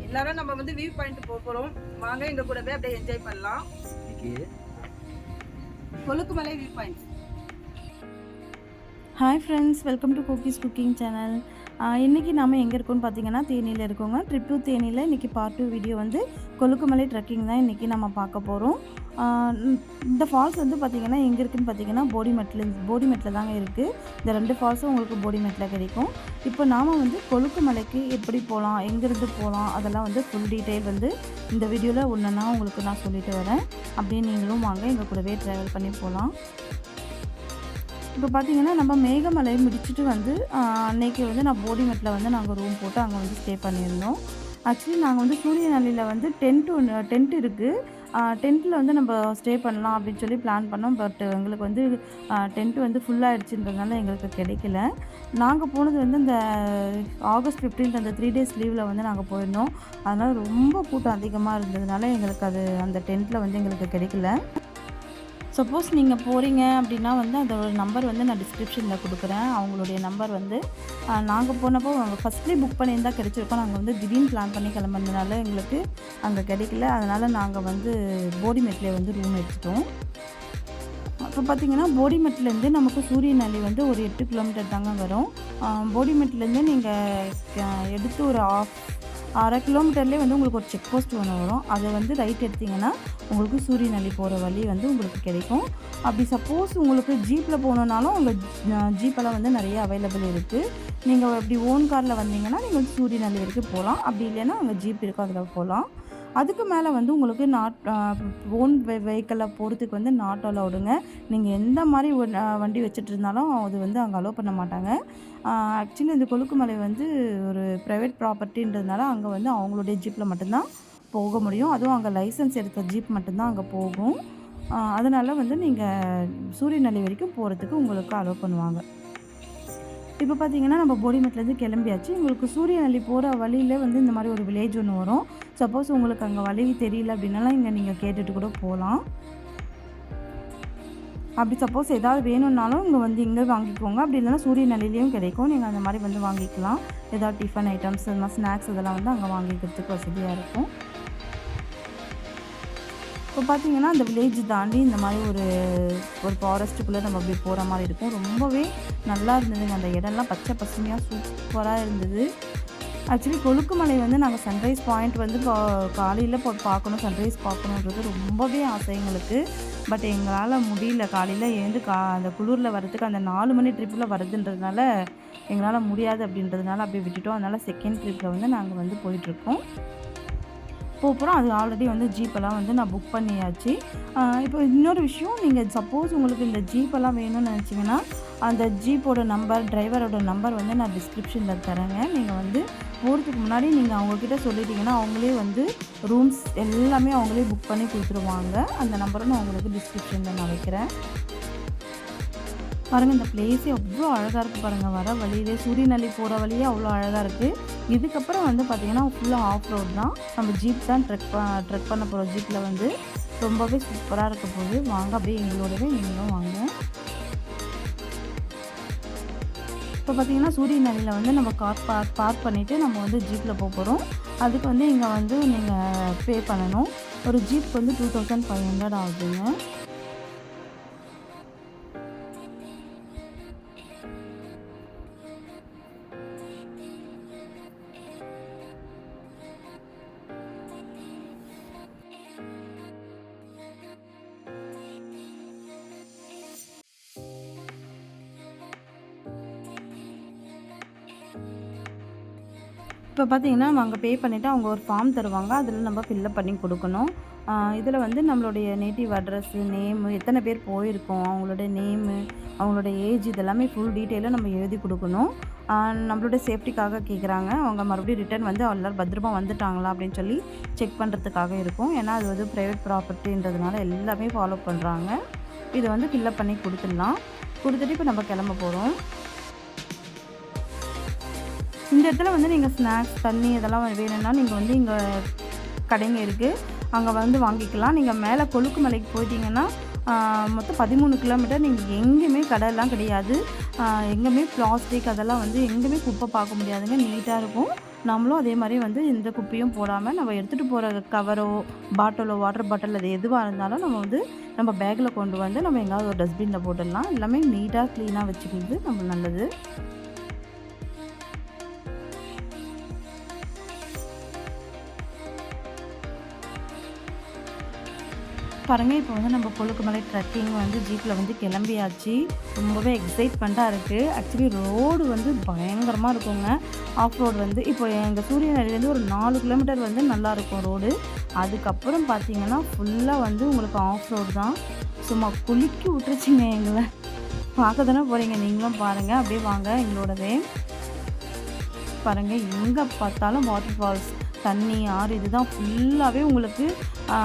எல்லாரும் நம்ம வந்து வியூ பாயிண்ட் போறோம். வாங்க எங்க கூடவே அப்படியே என்ஜாய் பண்ணலாம். Kolukkumalai view point. Hi friends, welcome to கோகிஸ் குக்கிங் சேனல். இன்றைக்கி நாம் எங்கே இருக்கோம்னு பார்த்தீங்கன்னா தேனியில் இருக்கோங்க. ட்ரிப் டு தேனியில் இன்றைக்கி பார்ட் 2 வீடியோ வந்து கொலுக்குமலை ட்ரெக்கிங் தான் இன்றைக்கி நம்ம பார்க்க போகிறோம். இந்த ஃபால்ஸ் வந்து பார்த்திங்கன்னா எங்கே இருக்குதுன்னு பார்த்தீங்கன்னா போடிமெட்டில் தாங்க இருக்குது. இந்த 2 ஃபால்ஸும் உங்களுக்கு போடிமெட்டில் கிடைக்கும். இப்போ நாம் வந்து கொலுக்குமலைக்கு எப்படி போகலாம், எங்கேருந்து போகலாம், அதெல்லாம் வந்து ஃபுல் டீட்டெயில் வந்து இந்த வீடியோவில் ஒன்றுன்னா உங்களுக்கு நான் சொல்லிட்டு வரேன். அப்படியே நீங்களும் வாங்க எங்கள் கூடவே ட்ராவல் பண்ணி போகலாம். இப்போ பார்த்தீங்கன்னா நம்ம மேகமலை முடிச்சுட்டு வந்து அன்றைக்கி வந்து நான் போடிமெட்டில் வந்து நாங்கள் ரூம் போட்டு அங்கே வந்து ஸ்டே பண்ணியிருந்தோம். ஆக்சுவலி நாங்கள் வந்து சூரியநலியில் வந்து டென்ட் இருக்குது. டென்ட்டில் வந்து நம்ம ஸ்டே பண்ணலாம் அப்படின்னு சொல்லி பிளான் பண்ணோம். பட் எங்களுக்கு வந்து டென்ட்டு வந்து ஃபுல்லாகிடுச்சுன்றதுனால எங்களுக்கு கிடைக்கல. நாங்கள் போனது வந்து இந்த ஆகஸ்ட் 15 அந்த 3 days லீவில் வந்து நாங்கள் போயிருந்தோம். அதனால் ரொம்ப கூட்டம் அதிகமாக இருந்ததுனால எங்களுக்கு அந்த டென்ட்டில் வந்து எங்களுக்கு கிடைக்கல. சப்போஸ் நீங்கள் போகிறீங்க அப்படின்னா வந்து அதோட நம்பர் வந்து நான் டிஸ்கிரிப்ஷனில் கொடுக்குறேன். அவங்களுடைய நம்பர் வந்து நாங்கள் போனப்போ ஃபஸ்ட்லேயே புக் பண்ணியிருந்தால் கிடச்சிருக்கோம். நாங்கள் வந்து திடீர்னு பிளான் பண்ணி கிளம்புனதுனால எங்களுக்கு அங்கே கிடைக்கல. அதனால் நாங்கள் வந்து போடிமெட்டில் வந்து ரூம் எடுத்துட்டோம். இப்போ பார்த்திங்கன்னா போடிமெட்லேருந்து நமக்கு சூரியநலி வந்து ஒரு 8 கிலோமீட்டர் தாங்க வரும். போடிமெட்லேருந்து நீங்கள் எடுத்து ஒரு அரை கிலோமீட்டர்லேயே வந்து உங்களுக்கு ஒரு செக் போஸ்ட் ஒன்று வரும். அதை வந்து ரைட் எடுத்திங்கன்னா உங்களுக்கு சூரியநலி போகிற வழி வந்து உங்களுக்கு கிடைக்கும். அப்படி சப்போஸ் உங்களுக்கு ஜீப்பில் போகணுன்னாலும் உங்கள் ஜீப்பெல்லாம் வந்து நிறைய அவைலபிள் இருக்குது. நீங்கள் அப்படி ஓன் காரில் வந்தீங்கன்னா நீங்கள் வந்து சூரியநலி வரைக்கும் போகலாம். அப்படி இல்லைன்னா அங்கே ஜீப் இருக்கும், அதில் போகலாம். அதுக்கு மேலே வந்து உங்களுக்கு ஓன் வெஹிக்கிளில் போகிறதுக்கு வந்து நாட் அலௌடுங்க. நீங்கள் எந்த மாதிரி வண்டி வச்சுட்டு இருந்தாலும் அது வந்து அங்கே அலோவ் பண்ண மாட்டாங்க. ஆக்சுவலி இந்த கொலுக்குமலை வந்து ஒரு ப்ரைவேட் ப்ராப்பர்ட்டின்றதுனால அங்கே வந்து அவங்களுடைய ஜீப்பில் மட்டும்தான் போக முடியும். அதுவும் அங்கே லைசன்ஸ் எடுத்த ஜீப் மட்டும்தான் அங்கே போகும். அதனால் வந்து நீங்கள் சூரியநலி வரைக்கும் போகிறதுக்கு உங்களுக்கு அலோவ் பண்ணுவாங்க. இப்போ பார்த்தீங்கன்னா நம்ம போடிமெட்லேருந்து கிளம்பியாச்சு. உங்களுக்கு சூரியநலி போகிற வழியில் வந்து இந்த மாதிரி ஒரு வில்லேஜ் ஒன்று வரும். சப்போஸ் உங்களுக்கு அங்கே வழி தெரியல அப்படின்னாலும் இங்கே நீங்கள் கேட்டுட்டு கூட போகலாம். அப்படி சப்போஸ் ஏதாவது வேணும்னாலும் இங்கே வந்து இங்கே வாங்கிக்கோங்க. அப்படி இல்லைன்னா சூரியநலிலையும் கிடைக்கும். நீங்கள் அந்த மாதிரி வந்து வாங்கிக்கலாம். ஏதாவது டிஃபன் ஐட்டம்ஸ், இந்த மாதிரி ஸ்நாக்ஸ் இதெல்லாம் வந்து அங்கே வாங்கிக்கிறதுக்கு வசதியாக இருக்கும். இப்போ பார்த்தீங்கன்னா அந்த வில்லேஜ் தாண்டி இந்த மாதிரி ஒரு ஃபாரஸ்ட்டுக்குள்ளே நம்ம அப்படி போகிற மாதிரி இருக்கும். ரொம்பவே நல்லா இருந்ததுங்க. அந்த இடம்லாம் பச்சை பசுமையாக சூப்பராக இருந்தது. ஆக்சுவலி கொலுக்குமலை வந்து நாங்கள் சன்ரைஸ் பாயிண்ட் வந்து காலையில் பார்க்கணும், சன்ரைஸ் பார்க்கணுன்றது ரொம்பவே ஆசை எங்களுக்கு. பட் எங்களால் முடியல. காலையில் எழுந்து அந்த குளிரில் வரதுக்கு அந்த 4 மணி ட்ரிப்பில் வருதுன்றதுனால எங்களால் முடியாது அப்படின்றதுனால அப்படியே விட்டுட்டோம். அதனால் செகண்ட் ட்ரிப்பில் வந்து நாங்கள் வந்து போயிட்டுருக்கோம். போகிறோம். அது ஆல்ரெடி வந்து ஜீப்பெல்லாம் வந்து நான் புக் பண்ணியாச்சு. இப்போ இன்னொரு விஷயம், நீங்கள் சப்போஸ் உங்களுக்கு இந்த ஜீப்பெல்லாம் வேணும்னு நினச்சிங்கன்னா அந்த ஜீப்போட நம்பர், டிரைவரோட நம்பர் வந்து நான் டிஸ்கிரிப்ஷனில் தரேங்க. நீங்கள் வந்து போகிறதுக்கு முன்னாடி நீங்கள் அவங்கக்கிட்ட சொல்லிட்டீங்கன்னா அவங்களே வந்து ரூம்ஸ் எல்லாமே அவங்களே புக் பண்ணி கொடுத்துருவாங்க. அந்த நம்பரை நான் உங்களுக்கு டிஸ்கிரிப்ஷனில் நான் வைக்கிறேன். பாருங்கள், இந்த பிளேஸே அவ்வளோ அழகாக இருக்குது பாருங்கள். வர வழியிலே சூரியநலி போகிற வழியே அவ்வளோ அழகாக இருக்குது. இதுக்கப்புறம் வந்து பார்த்திங்கன்னா ஃபுல்லாக ஆஃப் ரோட் தான். நம்ம ஜீப் தான் ட்ரெக் பண்ண போகிறோம். ஜீப்பில் வந்து ரொம்பவே சூப்பராக இருக்க போகுது. வாங்க அப்படியே எங்களோடவே நீங்களும் வாங்க. இப்போ பார்த்திங்கன்னா சூரியநலியில் வந்து நம்ம கார் பார்க் பண்ணிவிட்டு நம்ம வந்து ஜீப்பில் போகிறோம். அதுக்கு வந்து இங்கே வந்து நீங்கள் பே பண்ணணும். ஒரு ஜீப் வந்து 2500 ஆகுதுங்க. இப்போ பார்த்தீங்கன்னா அங்கே பே பண்ணிவிட்டு அவங்க ஒரு ஃபார்ம் தருவாங்க. அதில் நம்ம ஃபில்லப் பண்ணி கொடுக்கணும். இதில் வந்து நம்மளுடைய நேட்டிவ் அட்ரஸ்ஸு, நேமு, எத்தனை பேர் போயிருக்கோம், அவங்களோட நேமு, அவங்களோட ஏஜ், இதெல்லாமே ஃபுல் டீட்டெயிலாக நம்ம எழுதி கொடுக்கணும். நம்மளோட சேஃப்டிக்காக கேட்குறாங்க. அவங்க மறுபடியும் ரிட்டர்ன் வந்து எல்லோரும் பத்திரமா வந்துட்டாங்களா அப்படின்னு சொல்லி செக் பண்ணுறதுக்காக இருக்கும். ஏன்னா அது வந்து ப்ரைவேட் ப்ராப்பர்ட்டின்றதுனால எல்லாமே ஃபாலோ பண்ணுறாங்க. இதை வந்து ஃபில்லப் பண்ணி கொடுத்துட்டு இப்போ நம்ம கிளம்ப போகிறோம். இந்த இடத்துல வந்து நீங்கள் ஸ்நாக்ஸ், தண்ணி இதெல்லாம் வேணும்னா நீங்கள் வந்து இங்கே கடைங்க இருக்குது, அங்கே வந்து வாங்கிக்கலாம். நீங்கள் மேலே கொலுக்குமலைக்கு போயிட்டீங்கன்னா மொத்தம் 13 கிலோமீட்டர். நீங்கள் எங்கேயுமே கடையெல்லாம் கிடையாது, எங்கேயுமே பிளாஸ்டிக் அதெல்லாம் வந்து எங்கேயுமே குப்பை பார்க்க முடியாதுங்க. நீட்டாக இருக்கும். நம்மளும் அதே மாதிரி வந்து எந்த குப்பையும் போடாமல் நம்ம எடுத்துகிட்டு போகிற கவரோ பாட்டிலோ வாட்டர் பாட்டில் அது எதுவாக இருந்தாலும் நம்ம வந்து நம்ம பேக்கில் கொண்டு வந்து நம்ம எங்கேயாவது ஒரு டஸ்ட்பினில் போட்டுடலாம். எல்லாமே நீட்டாக க்ளீனாக வச்சுக்கிறது நம்ம நல்லது. பாருங்கள், இப்போ வந்து நம்ம கொலுக்குமலை ட்ரெக்கிங் வந்து ஜீப்பில் வந்து கிளம்பியாச்சு. ரொம்பவே எக்ஸைட்மெண்ட்டாக இருக்குது. ஆக்சுவலி ரோடு வந்து பயங்கரமாக இருக்குங்க. ஆஃப் ரோடு வந்து இப்போ எங்கள் சூரியநகர்லேருந்து ஒரு 4 கிலோமீட்டர் வந்து நல்லாயிருக்கும் ரோடு. அதுக்கப்புறம் பார்த்திங்கன்னா ஃபுல்லாக வந்து உங்களுக்கு ஆஃப் ரோடு தான். சும்மா குலுக்கி விட்டுருச்சிங்க எங்களை. பார்க்க தானே போகிறீங்க, நீங்களும் பாருங்கள். அப்படியே வாங்க எங்களோடவே. பாருங்கள், எங்கே பார்த்தாலும் வாட்டர் ஃபால்ஸ், தண்ணி, ஆறு, இதுதான் ஃபுல்லாகவே உங்களுக்கு.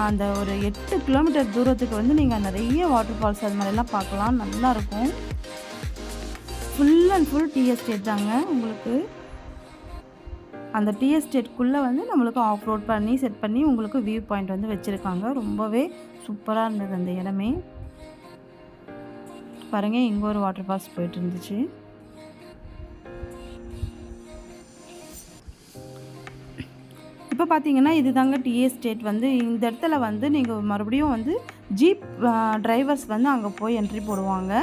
அந்த ஒரு 8 கிலோமீட்டர் தூரத்துக்கு வந்து நீங்கள் நிறைய வாட்டர் ஃபால்ஸ் அது மாதிரிலாம் பார்க்கலாம். நல்லாயிருக்கும். Full and full tea estate தாங்க உங்களுக்கு. அந்த டீ எஸ்டேட்குள்ளே வந்து நம்மளுக்கு ஆஃப் ரோட் பண்ணி செட் பண்ணி உங்களுக்கு வியூ பாயிண்ட் வந்து வச்சுருக்காங்க. ரொம்பவே சூப்பராக இருந்தது அந்த இடமே. பாருங்கள், இங்கே ஒரு வாட்டர் ஃபால்ஸ் போயிட்டு இருந்துச்சு. இப்போ பார்த்தீங்கன்னா இது தாங்க டீ எஸ்டேட். வந்து இந்த இடத்துல வந்து நீங்கள் மறுபடியும் வந்து ஜீப் டிரைவர்ஸ் வந்து அங்கே போய் என்ட்ரி போடுவாங்க.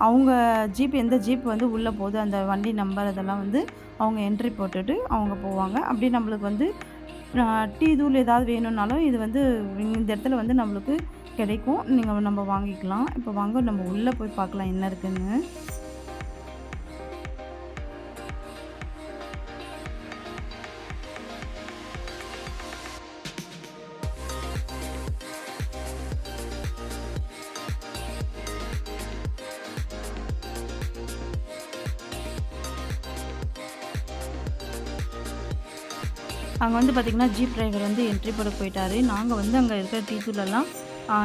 அவங்க ஜீப் எந்த ஜீப் வந்து உள்ளே போகுது அந்த வண்டி நம்பர் அதெல்லாம் வந்து அவங்க என்ட்ரி போட்டுட்டு அவங்க போவாங்க. அப்படி நம்மளுக்கு வந்து டீ தூள் ஏதாவது வேணும்னாலும் இது வந்து இந்த இடத்துல வந்து நம்மளுக்கு கிடைக்கும். நம்ம வாங்கிக்கலாம். இப்போ வாங்க நம்ம உள்ளே போய் பார்க்கலாம் என்ன இருக்குன்னு. அங்கே வந்து பார்த்திங்கன்னா ஜீப் டிரைவர் வந்து என்ட்ரி போட போயிட்டார். நாங்கள் வந்து அங்கே இருக்கிற டீ தூளெல்லாம்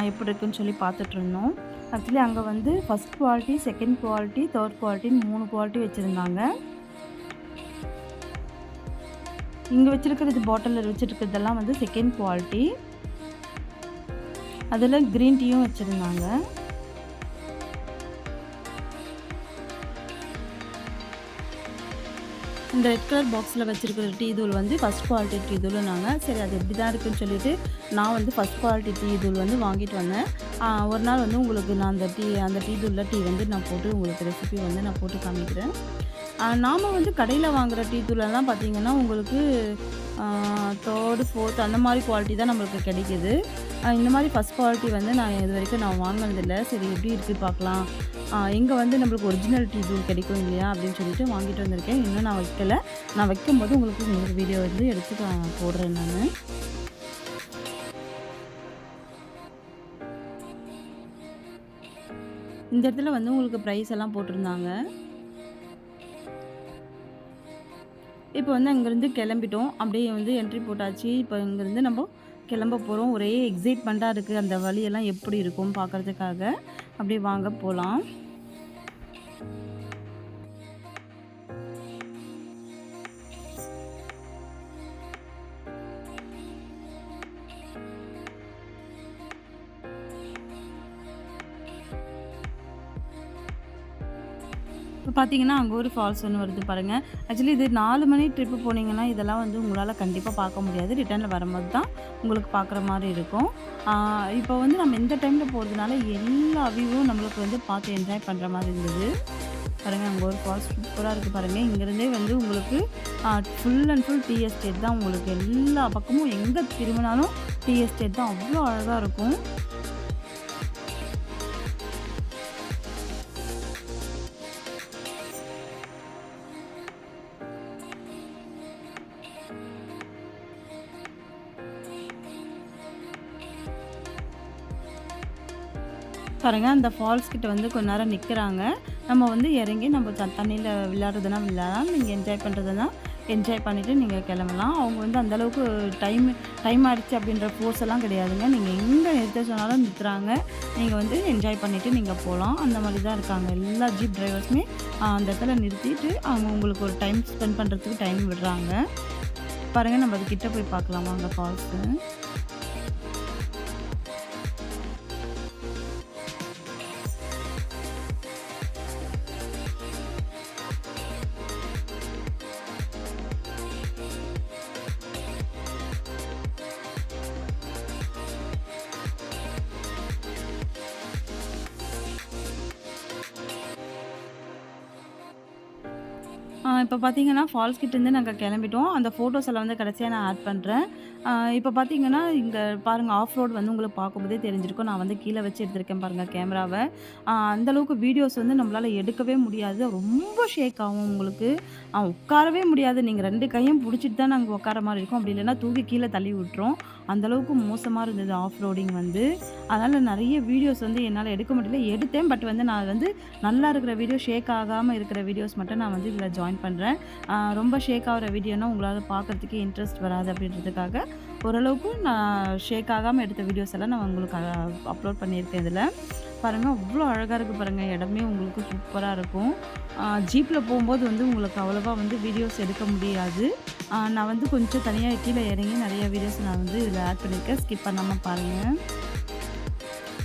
எப்படி இருக்குன்னு சொல்லி பார்த்துட்ருந்தோம். ஆக்சுவலி அங்கே வந்து first quality, second quality, third குவாலிட்டின்னு 3 குவாலிட்டி வச்சுருந்தாங்க. இங்கே வச்சுருக்கிறது பாட்டிலில் வச்சுருக்கிறதெல்லாம் வந்து செகண்ட் குவாலிட்டி. அதில் க்ரீன் டீயும் வச்சுருந்தாங்க. இந்த ரெட் கலர் பாக்ஸில் வச்சுருக்கிற டீ தூள் வந்து ஃபஸ்ட் குவாலிட்டி டீ தூள். நாங்கள் சரி அது எப்படி தான் இருக்குன்னு சொல்லிவிட்டு நான் வந்து ஃபஸ்ட் குவாலிட்டி டீ தூள் வந்து வாங்கிட்டு வந்தேன். ஒரு நாள் வந்து உங்களுக்கு நான் அந்த டீ தூளில் டீ வந்து நான் போட்டு உங்களுக்கு ரெசிபி வந்து நான் போட்டு காமிக்கிறேன். நாம் வந்து கடையில் வாங்குகிற டீ தூளெல்லாம் பார்த்திங்கன்னா உங்களுக்கு 3rd 4th அந்த மாதிரி குவாலிட்டி தான் நம்மளுக்கு கிடைக்கிது. இந்த மாதிரி ஃபஸ்ட் குவாலிட்டி வந்து நான் இது வரைக்கும் நான் வாங்கினதில்லை. சரி எப்படி இருக்குது பார்க்கலாம், இங்கே வந்து நம்மளுக்கு ஒரிஜினல் டீ தூள் கிடைக்கும் இல்லையா அப்படின்னு சொல்லிட்டு வாங்கிட்டு வந்திருக்கேன். இன்னும் நான் வைக்கலை. நான் வைக்கும்போது உங்களுக்கு வீடியோ வந்து எடுத்து போடுறேன் நான். இந்த இடத்துல வந்து உங்களுக்கு ப்ரைஸ் எல்லாம் போட்டிருந்தாங்க. இப்போ வந்து அங்கேருந்து கிளம்பிட்டோம். அப்படியே வந்து என்ட்ரி போட்டாச்சு. இப்போ இங்கேருந்து நம்ம கிளம்ப போகிறோம். ஒரே எக்ஸைட்மெண்ட்டாக இருக்குது. அந்த வழியெல்லாம் எப்படி இருக்கும் பார்க்குறதுக்காக. அப்படியே வாங்க போகலாம். இப்போ பார்த்தீங்கன்னா அங்கே ஒரு ஃபால்ஸ் ஒன்று வருது பாருங்கள். ஆக்சுவலி இது 4 மணி ட்ரிப்பு போனீங்கன்னா இதெல்லாம் வந்து உங்களால் கண்டிப்பாக பார்க்க முடியாது. ரிட்டர்னில் வரும்போது தான் உங்களுக்கு பார்க்குற மாதிரி இருக்கும். இப்போ வந்து நம்ம இந்த டைமில் போகிறதுனால எல்லா வியூவும் நம்மளுக்கு வந்து பார்த்து என்ஜாய் பண்ணுற மாதிரி இருந்தது. பாருங்கள், அங்கே ஒரு ஃபால்ஸ் சூப்பராக இருக்குது பாருங்கள். இங்கேருந்தே வந்து உங்களுக்கு full and full tea estate தான். உங்களுக்கு எல்லா பக்கமும் எங்கே திரும்பினாலும் டீ எஸ்டேட் தான். அவ்வளோ அழகாக இருக்கும். பாருங்கள், அந்த ஃபால்ஸ் கிட்ட வந்து கொஞ்ச நேரம் நிற்கிறாங்க. நம்ம வந்து இறங்கி நம்ம தண்ணியில் விளையாடுறதுனா விளையாடலாம். நீங்கள் என்ஜாய் பண்ணுறதுனா என்ஜாய் பண்ணிவிட்டு நீங்கள் கிளம்பலாம். அவங்க வந்து அந்தளவுக்கு டைம் ஆகிடுச்சு அப்படின்ற ஃபோர்ஸ் எல்லாம் கிடையாதுங்க. நீங்கள் எங்கே நிறுத்த சொன்னாலும் நிறுத்துறாங்க. நீங்கள் வந்து என்ஜாய் பண்ணிவிட்டு நீங்கள் போகலாம். அந்த மாதிரி தான் இருக்காங்க எல்லா ஜீப் டிரைவர்ஸுமே. அந்த இடத்துல நிறுத்திட்டு அவங்க உங்களுக்கு ஒரு டைம் ஸ்பெண்ட் பண்ணுறதுக்கு டைம் விடுறாங்க. பாருங்கள், நம்ம அது கிட்டே போய் பார்க்கலாமா அந்த ஃபால்ஸு. இப்போ பார்த்தீங்கன்னா, ஃபால்ஸ் கிட்டேருந்து நாங்க கிளம்பிட்டோம். அந்த ஃபோட்டோஸ் எல்லாம் வந்து கடைசியா நான் ஆட் பண்றேன். இப்போ பார்த்தீங்கன்னா, இங்க பாருங்க ஆஃப் ரோட் வந்து உங்களுக்கு பார்க்கும்போதே தெரிஞ்சிருக்கும். நான் வந்து கீழ வச்சு எடுத்திருக்கேன் பாருங்க கேமராவ. அந்த அளவுக்கு வீடியோஸ் வந்து நம்மளால எடுக்கவே முடியாது. ரொம்ப ஷேக் ஆகும் உங்களுக்கு. உட்காரவே முடியாது. நீங்க 2 கையும் புடிச்சிட்டு தான் நாங்க உட்கார மாரி இருக்கும். அப்படி இல்லன்னா தூக்கி கீழ தள்ளி விட்டுரும். அந்த அளவுக்கு மோசமா இருந்தது ஆஃப் ரோடிங் வந்து. அதனால நெறைய வீடியோஸ் வந்து என்னால எடுக்க முடியல. எடுத்தேன். பட் வந்து நான் வந்து நல்லா இருக்கிற வீடியோ, ஷேக் ஆகாம இருக்கிற வீடியோஸ் மட்டும் நான் வந்து இதில ஜாயின் பண்றேன். ரொம்ப ஷேக் ஆகுற வீடியோனா உங்களால பார்க்கறதுக்கே இன்ட்ரெஸ்ட் வராது அப்படின்றதுக்காக, ஓரளவுக்கு நான் ஷேக் ஆகாம எடுத்த வீடியோஸ் எல்லாம் நான் உங்களுக்கு அப்லோட் பண்ணியிருக்கேன் இதில. பாருங்க அவ்ளோ அழகா இருக்கு பாருங்க. இடமே உங்களுக்கு சூப்பரா இருக்கும். ஜீப்ல போம்போது வந்து உங்களுக்கு அவ்வளவா வந்து வீடியோஸ் எடுக்க முடியாது. நான் வந்து கொஞ்சம் தனியா கீழ இறங்கி நெறைய வீடியோஸ் நான் வந்து இதில ஆட் பண்ணியிருக்கேன். ஸ்கிப் பண்ணாம பாருங்க.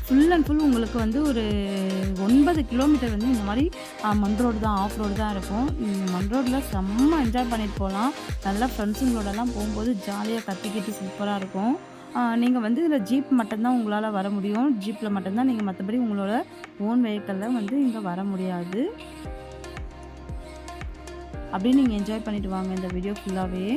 ஃபுல் அண்ட் ஃபுல் உங்களுக்கு வந்து ஒரு 9 கிலோமீட்டர் வந்து இந்த மாரி மண் ரோடு தான், ஆஃப் ரோடு தான் இருக்கும். மண் ரோட்ல செம்ம என்ஜாய் பண்ணிட்டு போலாம். நல்லா ஃப்ரெண்ட்ஸுங்களோடலாம் போம்போது ஜாலியா கத்திக்கிட்டு சூப்பரா இருக்கும். நீங்க வந்து இதில ஜீப் மட்டும் தான் உங்களால வர முடியும். ஜீப்ல மட்டும் தான் நீங்க மத்தபடி உங்களோட ஓன் வெஹிக்கிள்ல வந்து இங்க வர முடியாது. அப்படியே நீங்க என்ஜாய் பண்ணிட்டு வாங்க இந்த வீடியோ ஃபுல்லாவே.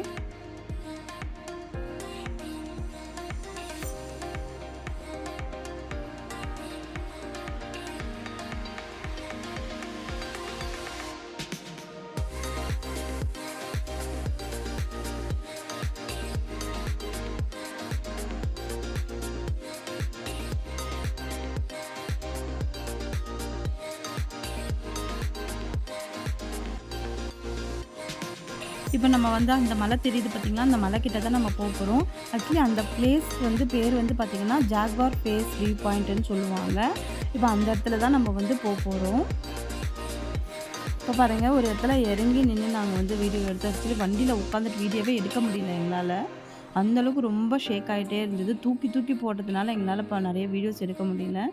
இப்போ நம்ம வந்து அந்த மலை தெரியுது பார்த்தீங்களா? அந்த மலை கிட்ட தான் நம்ம போறோம். ஆக்சுவலி அந்த பிளேஸ் வந்து பேர் வந்து பார்த்தீங்கன்னா, ஜாக்வார் ஃபேஸ் வியூ பாயிண்ட்டுன்னு சொல்லுவாங்க. இப்போ அந்த இடத்துல தான் நம்ம வந்து போறோம். இப்போ பாருங்க ஒரு இடத்துல இறங்கி நின்னு நாங்க வந்து வீடியோ எடுத்தோம். ஆக்சுவலி வண்டியில உட்காந்துட்டு வீடியோவே எடுக்க முடியல எங்களால. அந்த அளவுக்கு ரொம்ப ஷேக் ஆயிட்டே இருந்தது. தூக்கி தூக்கி போட்டதுனால எங்களால இப்போ நெறைய வீடியோஸ் எடுக்க முடியல.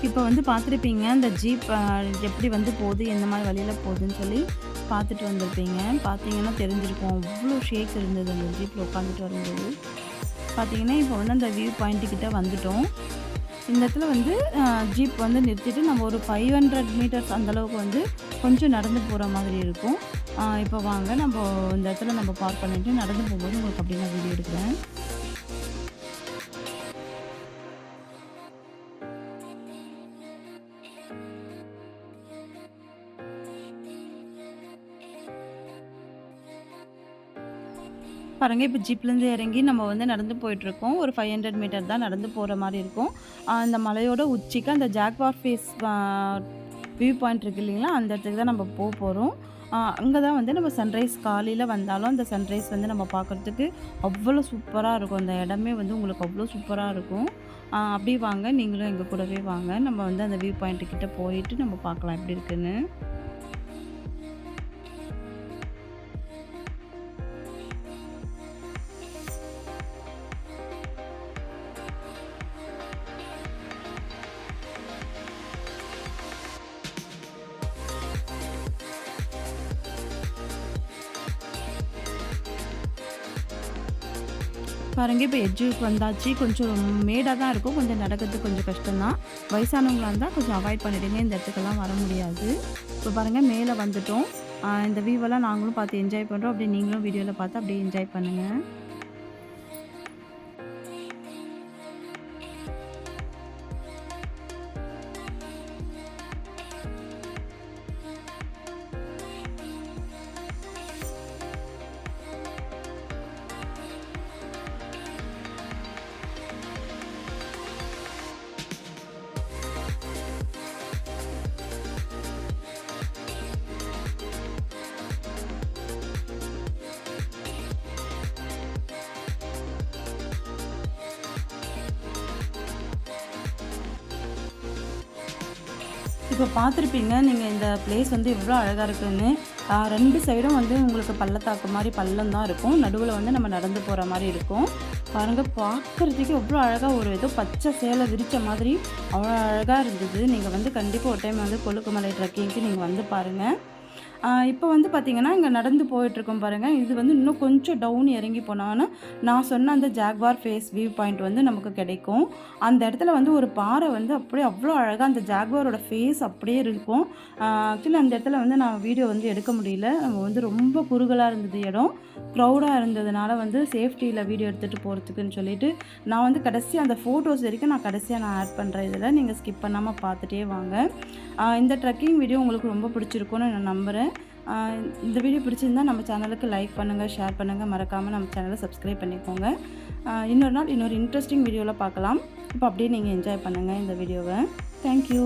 இப்போ வந்து பார்த்துருப்பீங்க இந்த ஜீப் எப்படி வந்து போகுது, எந்த மாதிரி வழியில போகுதுன்னு சொல்லி பார்த்துட்டு வந்திருப்பீங்க. பார்த்தீங்கன்னா தெரிஞ்சிருக்கும். அவ்வளோ ஷேக் இருந்தது அந்த ஜீப்பில் உட்காந்துட்டு வரும்போது. பார்த்தீங்கன்னா இப்போ வந்து அந்த வியூ பாயிண்ட்டு கிட்ட வந்துட்டோம். இந்த இடத்துல வந்து ஜீப் வந்து நிறுத்திட்டு நம்ம ஒரு 500 மீட்டர்ஸ் அந்தளவுக்கு வந்து கொஞ்சம் நடந்து போகிற மாதிரி இருக்கும். இப்போ வாங்க நம்ம இந்த இடத்துல நம்ம பார்க் பண்ணிவிட்டு நடந்து போகும்போது உங்களுக்கு அப்படி நான் வீடியோ எடுக்கிறேன். பாருங்க இப்போ ஜீப்லேருந்து இறங்கி நம்ம வந்து நடந்து போயிட்டுருக்கோம். ஒரு 500 மீட்டர் தான் நடந்து போகிற மாதிரி இருக்கும். அந்த மலையோட உச்சிக்கு அந்த ஜாக்வார் ஃபேஸ் வியூ பாயிண்ட் இருக்கு இல்லைங்களா, அந்த இடத்துக்கு தான் நம்ம போகிறோம். அங்கே தான் வந்து நம்ம சன்ரைஸ் காலையில் வந்தாலும் அந்த சன்ரைஸ் வந்து நம்ம பார்க்குறதுக்கு அவ்வளோ சூப்பராக இருக்கும். அந்த இடமே வந்து உங்களுக்கு அவ்வளோ சூப்பராக இருக்கும். அப்படியே வாங்க நீங்களும் எங்கள் கூடவே வாங்க. நம்ம வந்து அந்த வியூ பாயிண்ட்டு கிட்ட போயிட்டு நம்ம பார்க்கலாம் எப்படி இருக்குன்னு. பாருங்கள் இப்போ எட்ஜுக்கு வந்தாச்சு. கொஞ்சம் மேடாக தான் இருக்கும், கொஞ்சம் நடக்கிறதுக்கு கொஞ்சம் கஷ்டம்தான். வயசானவங்களாக இருந்தால் கொஞ்சம் அவாய்ட் பண்ணிவிடுங்க, இந்த இடத்துக்கெல்லாம் வர முடியாது. இப்போ பாருங்கள் மேலே வந்துட்டோம். இந்த வியூவெல்லாம் நாங்களும் பார்த்து என்ஜாய் பண்ணுறோம். அப்படியே நீங்களும் வீடியோவில் பார்த்து அப்படியே என்ஜாய் பண்ணுங்கள். இப்போ பார்த்துருப்பீங்க நீங்கள் இந்த பிளேஸ் வந்து எவ்வளோ அழகாக இருக்குன்னு. 2 சைடும் வந்து உங்களுக்கு பள்ளத்தாக்கு மாதிரி பள்ளம் தான் இருக்கும். நடுவில் வந்து நம்ம நடந்து போகிற மாதிரி இருக்கும். பாருங்கள், பார்க்குறதுக்கு எவ்வளோ அழகாக ஒரு ஏதோ பச்சை சேலை விரித்த மாதிரி அவ்வளோ அழகாக இருந்தது. நீங்கள் வந்து கண்டிப்பாக ஒரு டைம் வந்து கொலுக்குமலை ட்ரெக்கிங்க்கு நீங்கள் வந்து பாருங்கள். இப்போ வந்து பார்த்திங்கன்னா இங்கே நடந்து போயிட்டுருக்கோம் பாருங்கள். இது வந்து இன்னும் கொஞ்சம் டவுன் இறங்கி போனாங்கன்னா நான் சொன்ன அந்த ஜாக்வார் ஃபேஸ் வியூ பாயிண்ட் வந்து நமக்கு கிடைக்கும். அந்த இடத்துல வந்து ஒரு பாறை வந்து அப்படியே அவ்வளோ அழகாக அந்த ஜாக்வாரோட ஃபேஸ் அப்படியே இருக்கும். ஆக்சுவலி அந்த இடத்துல வந்து நான் வீடியோ வந்து எடுக்க முடியல. நம்ம வந்து ரொம்ப குறுகலாக இருந்தது இடம், க்ரௌடாக இருந்ததுனால வந்து சேஃப்டியில் வீடியோ எடுத்துகிட்டு போகிறதுக்குன்னு சொல்லிட்டு நான் வந்து கடைசியாக அந்த ஃபோட்டோஸ் வரைக்கும் நான் கடைசியாக ஆட் பண்ணுறேன். இதில் நீங்கள் ஸ்கிப் பண்ணாமல் பார்த்துட்டே வாங்க. இந்த ட்ரெக்கிங் வீடியோ உங்களுக்கு ரொம்ப பிடிச்சிருக்குன்னு நான் நம்புகிறேன். இந்த வீடியோ பிடிச்சிருந்தால் நம்ம சேனலுக்கு லைக் பண்ணுங்கள், ஷேர் பண்ணுங்கள், மறக்காமல் நம்ம சேனலை சப்ஸ்கிரைப் பண்ணிக்கோங்க. இன்னொரு நாள் இன்னொரு இன்ட்ரெஸ்டிங் வீடியோவில் பார்க்கலாம். இப்போ அப்படியே நீங்கள் என்ஜாய் பண்ணுங்கள் இந்த வீடியோவை. தேங்க்யூ.